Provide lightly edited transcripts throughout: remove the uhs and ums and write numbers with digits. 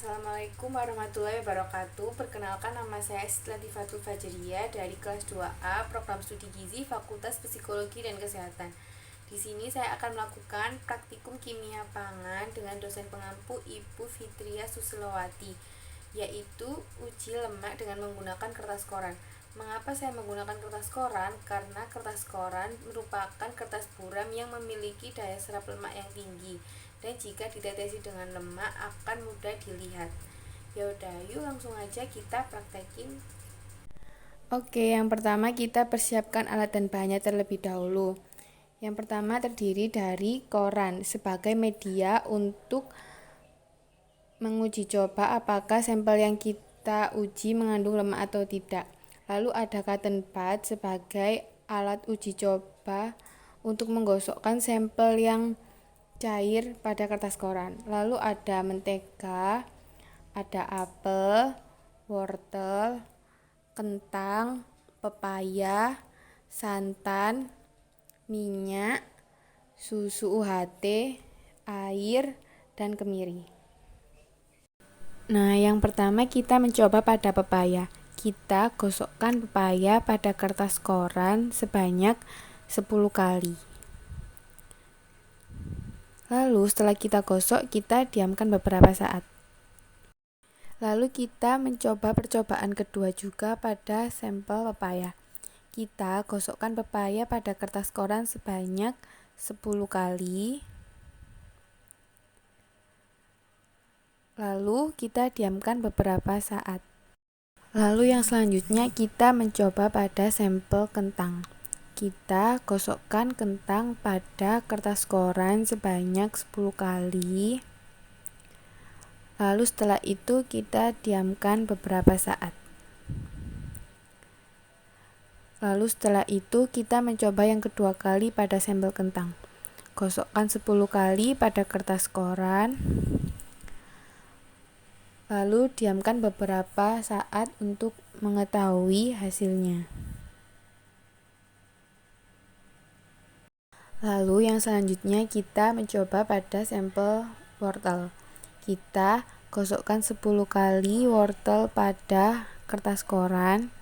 Assalamualaikum warahmatullahi wabarakatuh. Perkenalkan, nama saya Siti Latifatul Fajriyah dari kelas 2A Program Studi Gizi Fakultas Psikologi dan Kesehatan. Di sini saya akan melakukan praktikum kimia pangan dengan dosen pengampu Ibu Fitria Susilowati, yaitu uji lemak dengan menggunakan kertas koran. Mengapa saya menggunakan kertas koran? Karena kertas koran merupakan kertas buram yang memiliki daya serap lemak yang tinggi, dan jika ditetesi dengan lemak akan mudah dilihat. Yaudah, yuk langsung aja kita praktekin. Oke, yang pertama kita persiapkan alat dan bahannya terlebih dahulu. Yang pertama terdiri dari koran sebagai media untuk menguji coba apakah sampel yang kita uji mengandung lemak atau tidak. Lalu ada cotton bud sebagai alat uji coba untuk menggosokkan sampel yang cair pada kertas koran. Lalu ada mentega, ada apel, wortel, kentang, pepaya, santan, minyak, susu UHT, air, dan kemiri. Nah, yang pertama kita mencoba pada pepaya. Kita gosokkan pepaya pada kertas koran sebanyak 10 kali. Lalu setelah kita gosok, kita diamkan beberapa saat. Lalu kita mencoba percobaan kedua juga pada sampel pepaya. Kita gosokkan pepaya pada kertas koran sebanyak 10 kali. Lalu kita diamkan beberapa saat. Lalu yang selanjutnya kita mencoba pada sampel kentang. Kita gosokkan kentang pada kertas koran sebanyak 10 kali. Lalu setelah itu kita diamkan beberapa saat. Lalu setelah itu kita mencoba yang kedua kali pada sampel kentang. Gosokkan 10 kali pada kertas koran. Lalu diamkan beberapa saat untuk mengetahui hasilnya. Lalu yang selanjutnya kita mencoba pada sampel wortel. Kita gosokkan 10 kali wortel pada kertas koran.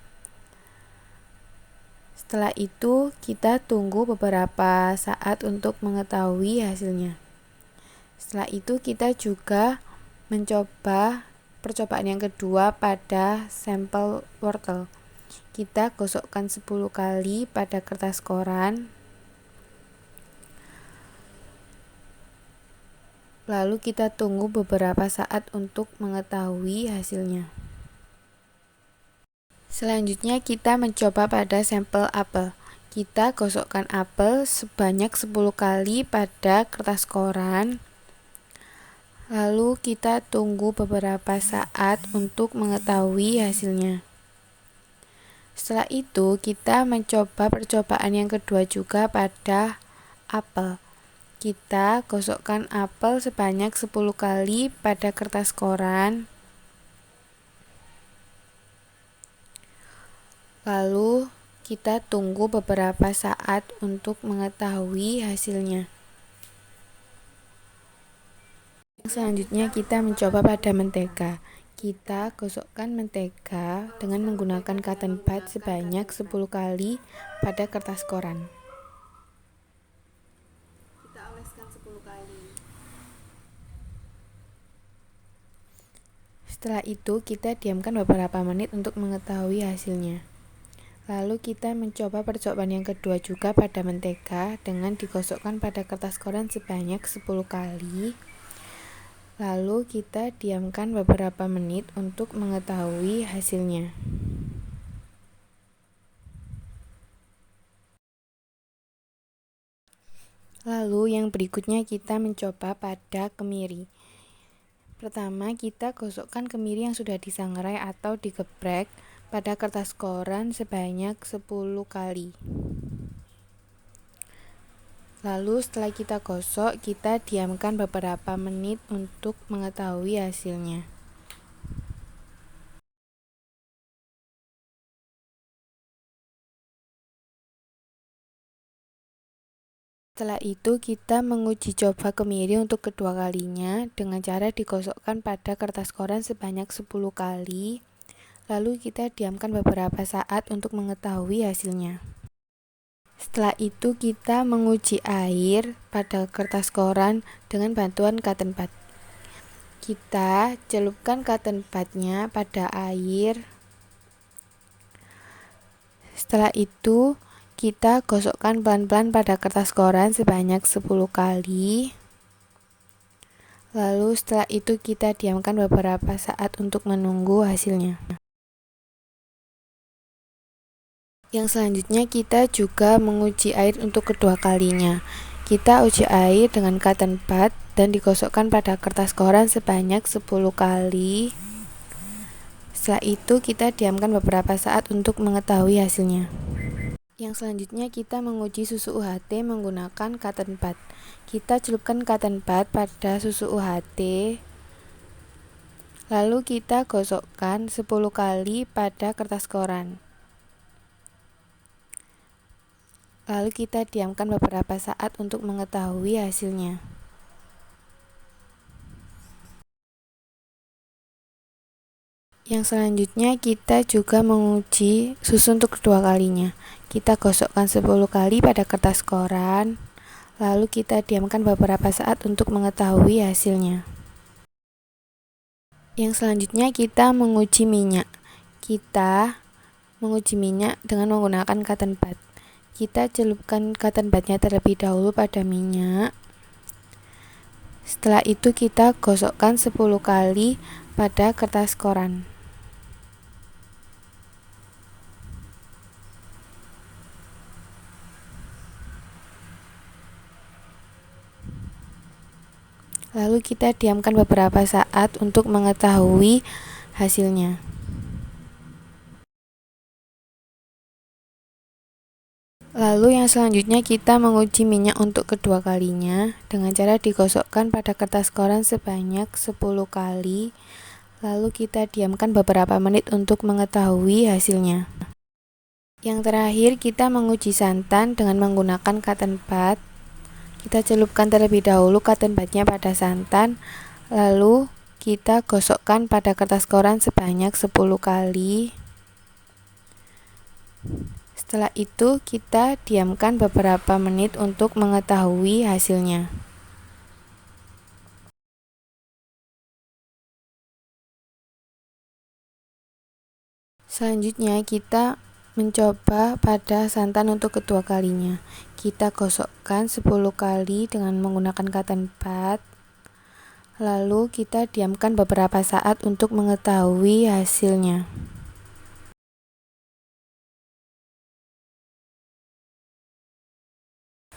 Setelah itu kita tunggu beberapa saat untuk mengetahui hasilnya. Setelah itu kita juga mencoba percobaan yang kedua pada sampel wortel. Kita gosokkan 10 kali pada kertas koran. Lalu kita tunggu beberapa saat untuk mengetahui hasilnya. Selanjutnya kita mencoba pada sampel apel. Kita gosokkan apel sebanyak 10 kali pada kertas koran. Lalu kita tunggu beberapa saat untuk mengetahui hasilnya. Setelah itu kita mencoba percobaan yang kedua juga pada apel. Kita gosokkan apel sebanyak 10 kali pada kertas koran. Lalu kita tunggu beberapa saat untuk mengetahui hasilnya. Selanjutnya kita mencoba pada mentega. Kita gosokkan mentega dengan menggunakan cotton bud sebanyak 10 kali pada kertas koran. Kita oleskan 10 kali. Setelah itu kita diamkan beberapa menit untuk mengetahui hasilnya. Lalu kita mencoba percobaan yang kedua juga pada mentega dengan digosokkan pada kertas koran sebanyak 10 kali. Lalu kita diamkan beberapa menit untuk mengetahui hasilnya. Lalu yang berikutnya kita mencoba pada kemiri. Pertama kita gosokkan kemiri yang sudah disangrai atau digeprek pada kertas koran sebanyak 10 kali. Lalu setelah kita gosok, kita diamkan beberapa menit untuk mengetahui hasilnya. Setelah itu kita menguji coba kemiri untuk kedua kalinya dengan cara digosokkan pada kertas koran sebanyak 10 kali. Lalu kita diamkan beberapa saat untuk mengetahui hasilnya. Setelah itu kita menguji air pada kertas koran dengan bantuan cotton bud. Kita celupkan cotton budnya pada air. Setelah itu kita gosokkan pelan-pelan pada kertas koran sebanyak 10 kali. Lalu setelah itu kita diamkan beberapa saat untuk menunggu hasilnya. Yang selanjutnya kita juga menguji air untuk kedua kalinya. Kita uji air dengan cotton bud dan digosokkan pada kertas koran sebanyak 10 kali. Setelah itu kita diamkan beberapa saat untuk mengetahui hasilnya. Yang selanjutnya kita menguji susu UHT menggunakan cotton bud. Kita celupkan cotton bud pada susu UHT. Lalu kita gosokkan 10 kali pada kertas koran. Lalu kita diamkan beberapa saat untuk mengetahui hasilnya. Yang selanjutnya kita juga menguji susu untuk kedua kalinya. Kita gosokkan 10 kali pada kertas koran. Lalu kita diamkan beberapa saat untuk mengetahui hasilnya. Yang selanjutnya kita menguji minyak. Kita menguji minyak dengan menggunakan cotton bud. Kita celupkan cotton budnya terlebih dahulu pada minyak. Setelah itu kita gosokkan 10 kali pada kertas koran. Lalu kita diamkan beberapa saat untuk mengetahui hasilnya. Lalu yang selanjutnya kita menguji minyak untuk kedua kalinya dengan cara digosokkan pada kertas koran sebanyak 10 kali. Lalu kita diamkan beberapa menit untuk mengetahui hasilnya. Yang terakhir kita menguji santan dengan menggunakan cotton bud. Kita celupkan terlebih dahulu cotton budnya pada santan. Lalu kita gosokkan pada kertas koran sebanyak 10 kali. Setelah itu kita diamkan beberapa menit untuk mengetahui hasilnya. Selanjutnya kita mencoba pada santan untuk kedua kalinya. Kita gosokkan 10 kali dengan menggunakan cotton bud. Lalu kita diamkan beberapa saat untuk mengetahui hasilnya.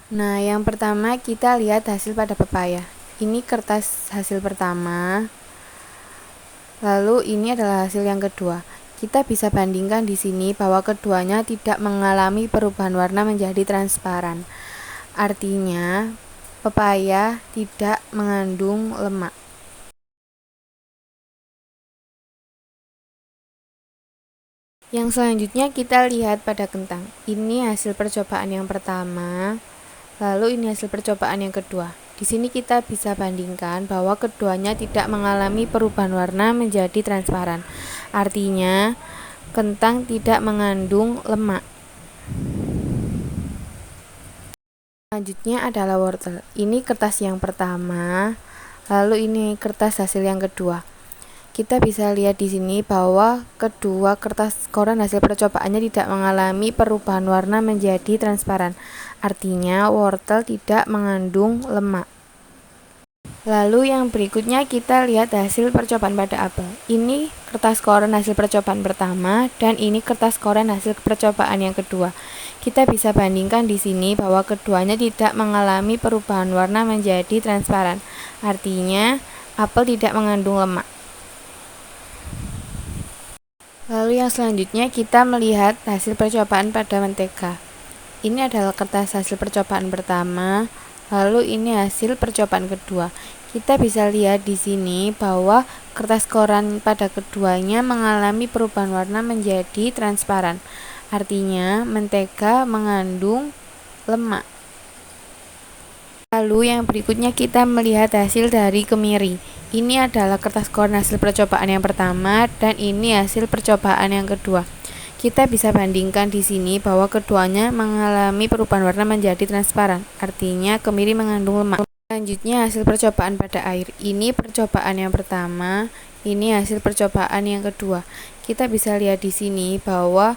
Nah, yang pertama kita lihat hasil pada pepaya. Ini kertas hasil pertama. Lalu ini adalah hasil yang kedua. Kita bisa bandingkan di sini bahwa keduanya tidak mengalami perubahan warna menjadi transparan. Artinya, pepaya tidak mengandung lemak. Yang selanjutnya kita lihat pada kentang. Ini hasil percobaan yang pertama. Lalu ini hasil percobaan yang kedua. Di sini kita bisa bandingkan bahwa keduanya tidak mengalami perubahan warna menjadi transparan. Artinya, kentang tidak mengandung lemak. Selanjutnya adalah wortel. Ini kertas yang pertama, lalu ini kertas hasil yang kedua. Kita bisa lihat di sini bahwa kedua kertas koran hasil percobaannya tidak mengalami perubahan warna menjadi transparan. Artinya wortel tidak mengandung lemak. Lalu yang berikutnya kita lihat hasil percobaan pada apel. Ini kertas koran hasil percobaan pertama dan ini kertas koran hasil percobaan yang kedua. Kita bisa bandingkan di sini bahwa keduanya tidak mengalami perubahan warna menjadi transparan. Artinya apel tidak mengandung lemak. Lalu yang selanjutnya kita melihat hasil percobaan pada mentega. Ini adalah kertas hasil percobaan pertama, lalu ini hasil percobaan kedua. Kita bisa lihat di sini bahwa kertas koran pada keduanya mengalami perubahan warna menjadi transparan. Artinya mentega mengandung lemak. Lalu yang berikutnya kita melihat hasil dari kemiri. Ini adalah kertas koran hasil percobaan yang pertama dan ini hasil percobaan yang kedua. Kita bisa bandingkan di sini bahwa keduanya mengalami perubahan warna menjadi transparan, artinya kemiri mengandung lemak. Selanjutnya hasil percobaan pada air. Ini percobaan yang pertama, ini hasil percobaan yang kedua. Kita bisa lihat di sini bahwa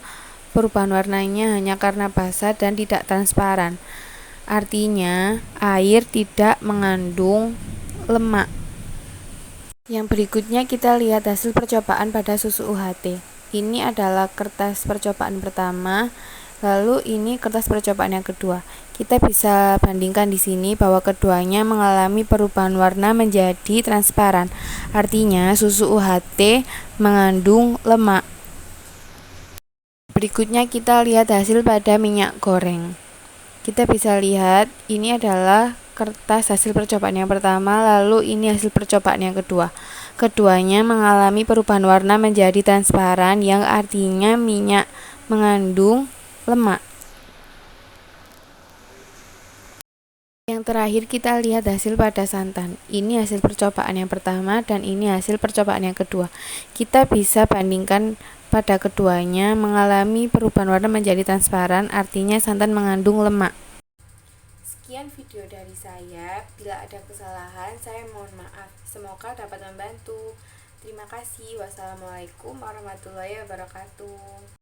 perubahan warnanya hanya karena basah dan tidak transparan. Artinya, air tidak mengandung lemak. Yang berikutnya kita lihat hasil percobaan pada susu UHT. Ini adalah kertas percobaan pertama, lalu ini kertas percobaan yang kedua. Kita bisa bandingkan di sini bahwa keduanya mengalami perubahan warna menjadi transparan. Artinya, susu UHT mengandung lemak. Berikutnya kita lihat hasil pada minyak goreng. Kita bisa lihat ini adalah kertas hasil percobaan yang pertama, lalu ini hasil percobaan yang kedua. Keduanya mengalami perubahan warna menjadi transparan yang artinya minyak mengandung lemak. Yang terakhir kita lihat hasil pada santan. Ini hasil percobaan yang pertama dan ini hasil percobaan yang kedua. Kita bisa bandingkan pada keduanya mengalami perubahan warna menjadi transparan, artinya santan mengandung lemak. Sekian video dari saya. Bila ada kesalahan, saya mohon maaf. Semoga dapat membantu. Terima kasih. Wassalamualaikum warahmatullahi wabarakatuh.